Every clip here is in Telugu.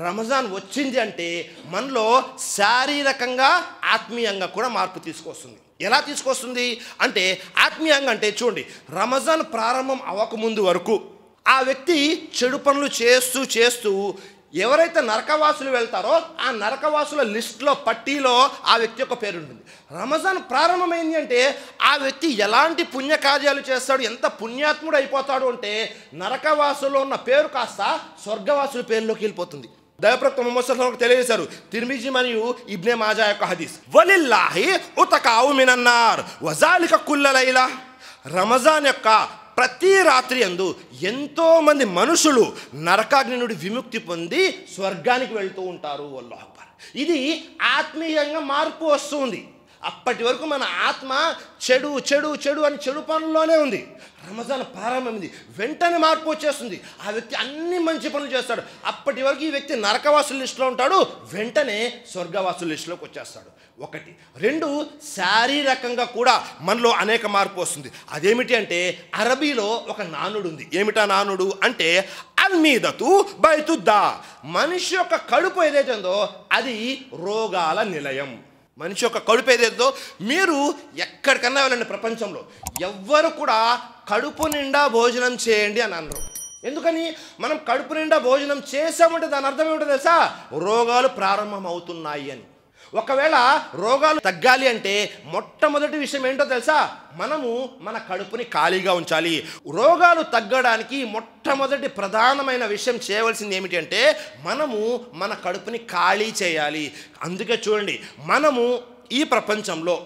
రమజాన్ వచ్చింది అంటే మనలో శారీరకంగా ఆత్మీయంగా కూడా మార్పు తీసుకొస్తుంది. ఎలా తీసుకొస్తుంది అంటే ఆత్మీయంగా అంటే చూడండి, రమజాన్ ప్రారంభం అవ్వకముందు వరకు ఆ వ్యక్తి చెడు పనులు చేస్తూ చేస్తూ ఎవరైతే నరకవాసులు వెళ్తారో ఆ నరకవాసుల లిస్టులో పట్టీలో ఆ వ్యక్తి యొక్క పేరు ఉంటుంది. రమజాన్ ప్రారంభమైంది అంటే ఆ వ్యక్తి ఎలాంటి పుణ్యకార్యాలు చేస్తాడు, ఎంత పుణ్యాత్ముడు అయిపోతాడు అంటే నరకవాసులో ఉన్న పేరు కాస్త స్వర్గవాసుల పేరులోకి వెళ్ళిపోతుంది. దైవప్రవక్త ముహమ్మద్ సల్లల్లాహు అలైహి వసల్లం తెలియజేశారు, తిర్మిజీ మరియు ఇబ్నే మాజా యొక్క హదీస్, వలిల్లాహి ఉతకావు మినన్నార్ వజాలిక కుల్ల లైలా. రమజాన్ యొక్క ప్రతి రాత్రి యందు ఎంతోమంది మనుషులు నరకాగ్ని నుండి విముక్తి పొంది స్వర్గానికి వెళ్తూ ఉంటారు. అల్లాహు అక్బర్. ఇది ఆత్మీయంగా మార్పు వస్తుంది. అప్పటి వరకు మన ఆత్మ చెడు చెడు చెడు అని చెడు పనుల్లోనే ఉంది. రమజాన్ ప్రారంభమైంది, వెంటనే మార్పు వచ్చేస్తుంది. ఆ వ్యక్తి అన్ని మంచి పనులు చేస్తాడు. అప్పటి వరకు ఈ వ్యక్తి నరకవాసుల లిస్టులో ఉంటాడు, వెంటనే స్వర్గవాసుల లిస్టులోకి వచ్చేస్తాడు. ఒకటి. రెండు, శారీరకంగా కూడా మనలో అనేక మార్పు వస్తుంది. అదేమిటి అంటే అరబీలో ఒక నానుడు ఉంది. ఏమిటా నానుడు అంటే అల్మీదతు బైతుద్దా. మనిషి యొక్క కడుపు ఏదైతే ఉందో అది రోగాల నిలయం. మనిషి యొక్క కడుపు ఏదైతుందో, మీరు ఎక్కడికన్నా వెళ్ళండి ప్రపంచంలో, ఎవ్వరు కూడా కడుపు నిండా భోజనం చేయండి అని అనరు. ఎందుకని? మనం కడుపు నిండా భోజనం చేసామంటే దాని అర్థం ఏమిటో తెలుసా? రోగాలు ప్రారంభం అవుతున్నాయి అని. ఒకవేళ రోగాలు తగ్గాలి అంటే మొట్టమొదటి విషయం ఏంటో తెలుసా? మనము మన కడుపుని ఖాళీగా ఉంచాలి. రోగాలు తగ్గడానికి మొట్టమొదటి ప్రధానమైన విషయం చేయవలసింది ఏమిటి అంటే మనము మన కడుపుని ఖాళీ చేయాలి. అందుకే చూడండి, మనము ఈ ప్రపంచంలో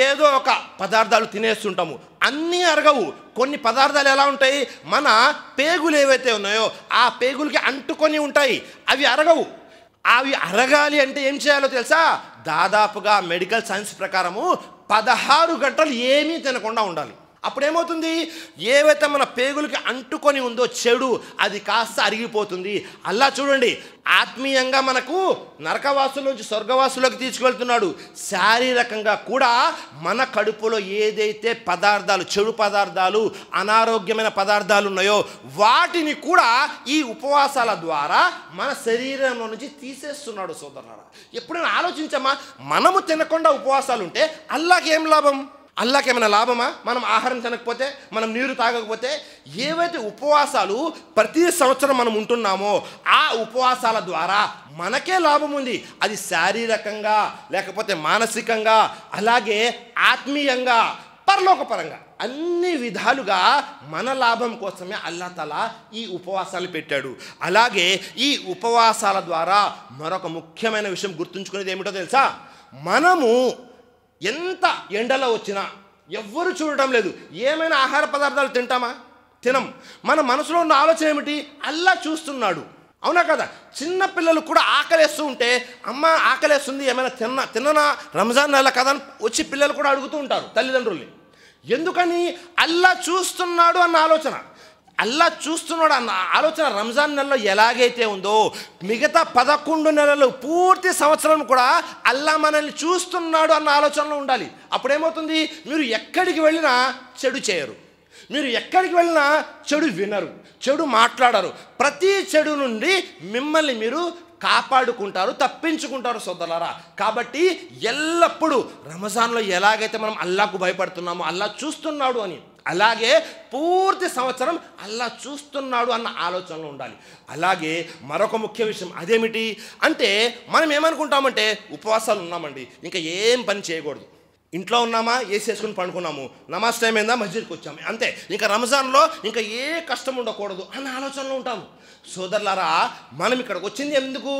ఏదో ఒక పదార్థాలు తినేస్తుంటాము, అన్నీ అరగవు. కొన్ని పదార్థాలు ఎలా ఉంటాయి, మన పేగులు ఏవైతే ఉన్నాయో ఆ పేగులకి అంటుకొని ఉంటాయి, అవి అరగవు. అవి అరగాలి అంటే ఏం చేయాలో తెలుసా? దాదాపుగా మెడికల్ సైన్స్ ప్రకారము 16 గంటలు ఏమీ తినకుండా ఉండాలి. అప్పుడేమవుతుంది, ఏవైతే మన పేగులకి అంటుకొని ఉందో చెడు అది కాస్త అరిగిపోతుంది. అలా చూడండి, ఆత్మీయంగా మనకు నరకవాసుల నుంచి స్వర్గవాసులకు తీసుకెళ్తున్నాడు. శారీరకంగా కూడా మన కడుపులో ఏదైతే పదార్థాలు, చెడు పదార్థాలు, అనారోగ్యమైన పదార్థాలు ఉన్నాయో వాటిని కూడా ఈ ఉపవాసాల ద్వారా మన శరీరంలో నుంచి తీసేస్తున్నాడు. సోదరులారా, ఎప్పుడైనా ఆలోచించమ్మా, మనము తినకుండా ఉపవాసాలు ఉంటే అల్లాహకి ఏం లాభం? అల్లాహకి ఏమైనా లాభమా? మనం ఆహారం తినకపోతే, మనం నీరు తాగకపోతే? ఏవైతే ఉపవాసాలు ప్రతి సంవత్సరం మనం ఉంటున్నామో ఆ ఉపవాసాల ద్వారా మనకే లాభం ఉంది. అది శారీరకంగా, లేకపోతే మానసికంగా, అలాగే ఆత్మీయంగా, పరలోకపరంగా అన్ని విధాలుగా మన లాభం కోసమే అల్లాహ్ తఆలా ఈ ఉపవాసాలు పెట్టాడు. అలాగే ఈ ఉపవాసాల ద్వారా మరొక ముఖ్యమైన విషయం గుర్తుంచుకునేది ఏమిటో తెలుసా? మనము ఎంత ఎండలో వచ్చినా ఎవ్వరు చూడటం లేదు, ఏమైనా ఆహార పదార్థాలు తింటామా? తినం. మన మనసులో ఉన్న ఆలోచన ఏమిటి? అల్లాహ్ చూస్తున్నాడు. అవునా కదా? చిన్న పిల్లలు కూడా ఆకలేస్తూ ఉంటే, అమ్మ ఆకలేస్తుంది, ఏమైనా తిన్ననా, రంజాన్ నెల కదా అని వచ్చి పిల్లలు కూడా అడుగుతూ ఉంటారు తల్లిదండ్రుల్ని. ఎందుకని? అల్లాహ్ చూస్తున్నాడు అన్న ఆలోచన. అల్లాహ్ చూస్తున్నాడు అన్న ఆలోచన రంజాన్ నెలలో ఎలాగైతే ఉందో, మిగతా 11 నెలలు పూర్తి సంవత్సరం కూడా అల్లాహ్ మనల్ని చూస్తున్నాడు అన్న ఆలోచనలో ఉండాలి. అప్పుడేమవుతుంది, మీరు ఎక్కడికి వెళ్ళినా చెడు చేయరు, మీరు ఎక్కడికి వెళ్ళినా చెడు వినరు, చెడు మాట్లాడరు. ప్రతి చెడు నుండి మిమ్మల్ని మీరు కాపాడుకుంటారు, తప్పించుకుంటారు సోదరులారా. కాబట్టి ఎల్లప్పుడూ రంజాన్లో ఎలాగైతే మనం అల్లాహ్కు భయపడుతున్నామో, అల్లాహ్ చూస్తున్నాడు అని, అలాగే పూర్తి సంవత్సరం అల్లాహ్ చూస్తున్నాడు అన్న ఆలోచనలో ఉండాలి. అలాగే మరొక ముఖ్య విషయం అదేమిటి అంటే, మనం ఏమనుకుంటామంటే ఉపవాసాలు ఉన్నామండి, ఇంకా ఏం పని చేయకూడదు, ఇంట్లో ఉన్నామా, ఏసీ వేసుకుని పండుకున్నాము, నమాజ్ టైం అయిందా, మస్జిద్కి వచ్చాము, అంతే, ఇంకా రంజాన్లో ఇంకా ఏ కష్టం ఉండకూడదు అన్న ఆలోచనలో ఉంటాము. సోదరులారా, మనం ఇక్కడికి వచ్చింది ఎందుకు?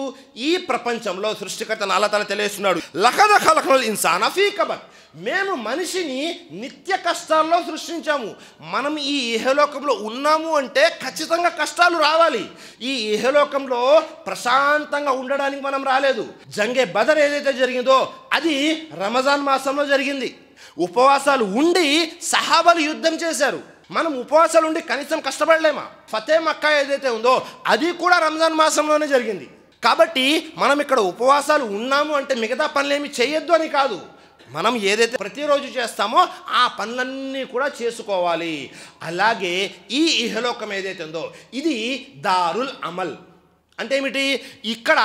ఈ ప్రపంచంలో సృష్టికర్త అల్లాహ్ తఆలా తెలియజేస్తున్నాడు, లఖద్ ఖలఖనల్ ఇన్సాన ఫీ కబద్. మేము మనిషిని నిత్య కష్టాల్లో సృష్టించాము. మనం ఈ ఇహలోకంలో ఉన్నాము అంటే ఖచ్చితంగా కష్టాలు రావాలి. ఈ ఇహలోకంలో ప్రశాంతంగా ఉండడానికి మనం రాలేదు. జంగే బదర్ ఏదైతే జరిగిందో అది రంజాన్ మాసంలో జరిగింది. ఉపవాసాలు ఉండి సహాబాలు యుద్ధం చేశారు. మనం ఉపవాసాలు ఉండి కనీసం కష్టపడలేమా? ఫతే మక్కా ఏదైతే ఉందో అది కూడా రంజాన్ మాసంలోనే జరిగింది. కాబట్టి మనం ఇక్కడ ఉపవాసాలు ఉన్నాము అంటే మిగతా పనులేమి చేయొద్దు అని కాదు. మనం ఏదైతే ప్రతిరోజు చేస్తామో ఆ పనులన్నీ కూడా చేసుకోవాలి. అలాగే ఈ ఇహలోకం ఏదైతే ఉందో ఇది దారుల్ అమల్. అంటే ఏమిటి? ఇక్కడ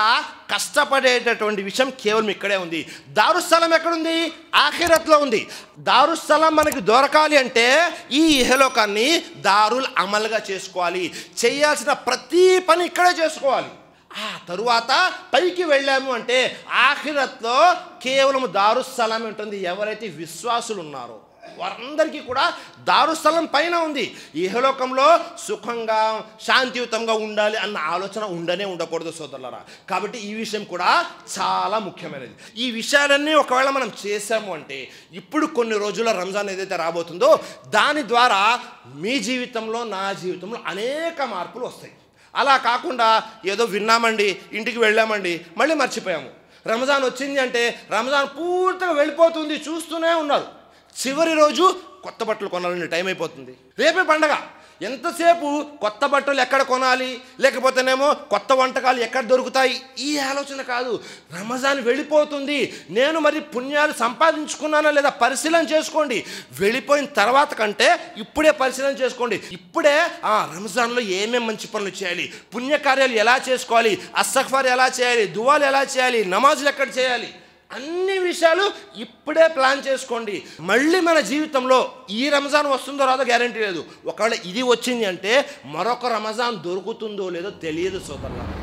కష్టపడేటటువంటి విషయం కేవలం ఇక్కడే ఉంది. దారుస్థలం ఎక్కడుంది? ఆఖిరత్లో ఉంది. దారుస్థలం మనకి దొరకాలి అంటే ఈ ఇహలోకాన్ని దారుల్ అమలుగా చేసుకోవాలి. చేయాల్సిన ప్రతి పని ఇక్కడే చేసుకోవాలి. ఆ తరువాత పైకి వెళ్ళాము అంటే ఆఖిరత్లో కేవలం దారుస్థలం ఉంటుంది. ఎవరైతే విశ్వాసులు ఉన్నారో వారందరికీ కూడా దారుస్థలం పైన ఉంది. ఇహలోకంలో సుఖంగా శాంతియుతంగా ఉండాలి అన్న ఆలోచన ఉండకూడదు సోదరులారా. కాబట్టి ఈ విషయం కూడా చాలా ముఖ్యమైనది. ఈ విషయాలన్నీ ఒకవేళ మనం చేసాము అంటే ఇప్పుడు కొన్ని రోజుల రంజాన్ ఏదైతే రాబోతుందో దాని ద్వారా మీ జీవితంలో నా జీవితంలో అనేక మార్పులు వస్తాయి. అలా కాకుండా ఏదో విన్నామండి, ఇంటికి వెళ్ళామండి, మళ్ళీ మర్చిపోయాము. రంజాన్ వచ్చింది అంటే రంజాన్ పూర్తిగా వెళ్ళిపోతుంది, చూస్తూనే ఉన్నారు. చివరి రోజు కొత్త బట్టలు కొనాలని టైం అయిపోతుంది. రేపే పండగ, ఎంతసేపు కొత్త బట్టలు ఎక్కడ కొనాలి, లేకపోతేనేమో కొత్త వంటకాలు ఎక్కడ దొరుకుతాయి, ఈ ఆలోచన కాదు. రంజాన్ వెళ్ళిపోతుంది, నేను మరి పుణ్యాలు సంపాదించుకున్నానా లేదా పరిశీలన చేసుకోండి. వెళ్ళిపోయిన తర్వాత కంటే ఇప్పుడే పరిశీలన చేసుకోండి. ఇప్పుడే రంజాన్లో ఏమేమి మంచి పనులు చేయాలి, పుణ్యకార్యాలు ఎలా చేసుకోవాలి, అస్తగ్ఫార్ ఎలా చేయాలి, దువాలు ఎలా చేయాలి, నమాజులు ఎక్కడ చేయాలి, అన్ని విషయాలు ఇప్పుడే ప్లాన్ చేసుకోండి. మళ్ళీ మన జీవితంలో ఈ రంజాన్ వస్తుందో రాదో గ్యారంటీ లేదు. ఒకవేళ ఇది వచ్చింది అంటే మరొక రంజాన్ దొరుకుతుందో లేదో తెలియదు సోదరులారా.